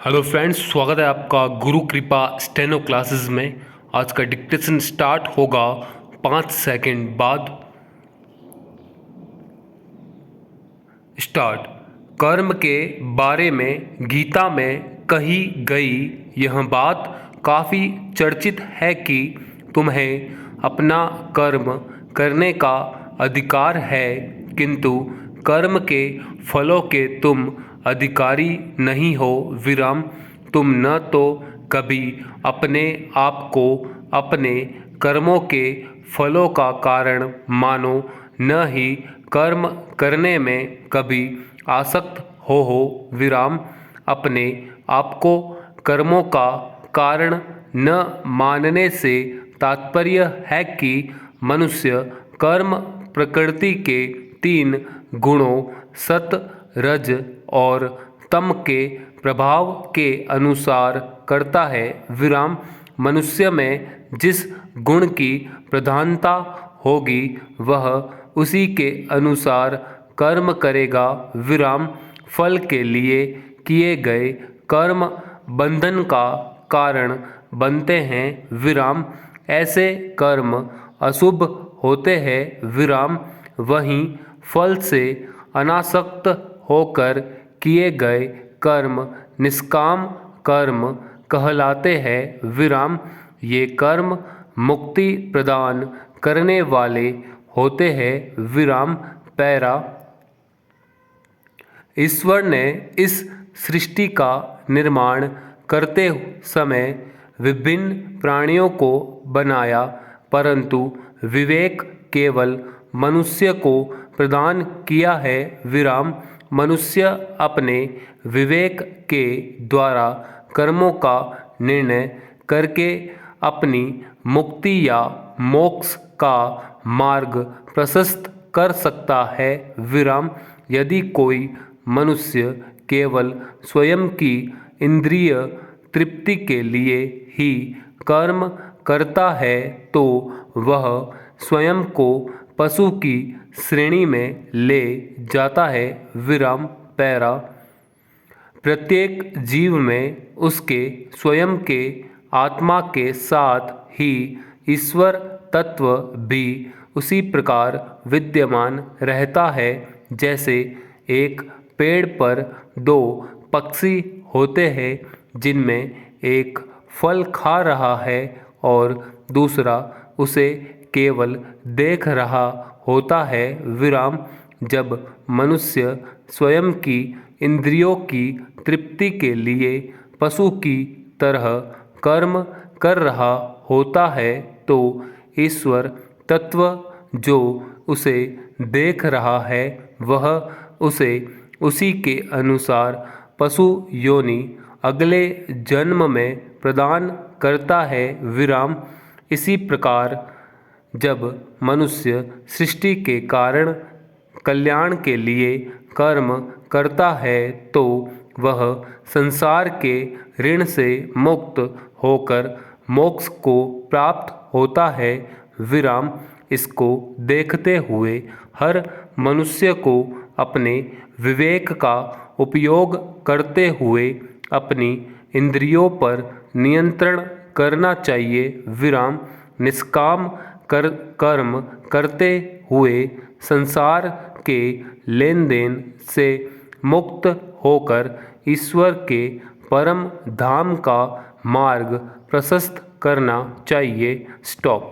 Hello friends, स्वागत है आपका गुरु कृपा स्टेनो क्लासेस में। आज का डिक्टेशन स्टार्ट होगा 5 सेकंड बाद। स्टार्ट। कर्म के बारे में गीता में कही गई यह बात काफ़ी चर्चित है कि तुम्हें अपना कर्म करने का अधिकार है, किंतु कर्म के फलों के तुम अधिकारी नहीं हो। विराम। तुम न तो कभी अपने आप को अपने कर्मों के फलों का कारण मानो, न ही कर्म करने में कभी आसक्त हो। विराम। अपने आप को कर्मों का कारण न मानने से तात्पर्य है कि मनुष्य कर्म प्रकृति के 3 गुणों सत, रज और तम के प्रभाव के अनुसार करता है। विराम। मनुष्य में जिस गुण की प्रधानता होगी वह उसी के अनुसार कर्म करेगा। विराम। फल के लिए किए गए कर्म बंधन का कारण बनते हैं। विराम। ऐसे कर्म अशुभ होते हैं। विराम। वहीं फल से अनासक्त होकर किए गए कर्म निष्काम कर्म कहलाते हैं। विराम। ये कर्म मुक्ति प्रदान करने वाले होते हैं। विराम। पैरा। ईश्वर ने इस सृष्टि का निर्माण करते समय विभिन्न प्राणियों को बनाया, परंतु विवेक केवल मनुष्य को प्रदान किया है। विराम। मनुष्य अपने विवेक के द्वारा कर्मों का निर्णय करके अपनी मुक्ति या मोक्ष का मार्ग प्रशस्त कर सकता है। विराम। यदि कोई मनुष्य केवल स्वयं की इंद्रिय तृप्ति के लिए ही कर्म करता है तो वह स्वयं को पशु की श्रेणी में ले जाता है। विराम। पैरा। प्रत्येक जीव में उसके स्वयं के आत्मा के साथ ही ईश्वर तत्व भी उसी प्रकार विद्यमान रहता है, जैसे एक पेड़ पर 2 पक्षी होते हैं, जिनमें एक फल खा रहा है और दूसरा उसे केवल देख रहा होता है। विराम। जब मनुष्य स्वयं की इंद्रियों की तृप्ति के लिए पशु की तरह कर्म कर रहा होता है तो ईश्वर तत्व जो उसे देख रहा है वह उसे उसी के अनुसार पशु योनि अगले जन्म में प्रदान करता है। विराम। इसी प्रकार जब मनुष्य सृष्टि के कारण कल्याण के लिए कर्म करता है तो वह संसार के ऋण से मुक्त होकर मोक्ष को प्राप्त होता है। विराम। इसको देखते हुए हर मनुष्य को अपने विवेक का उपयोग करते हुए अपनी इंद्रियों पर नियंत्रण करना चाहिए। विराम। निष्काम कर्म करते हुए संसार के लेन देन से मुक्त होकर ईश्वर के परम धाम का मार्ग प्रशस्त करना चाहिए। स्टॉप।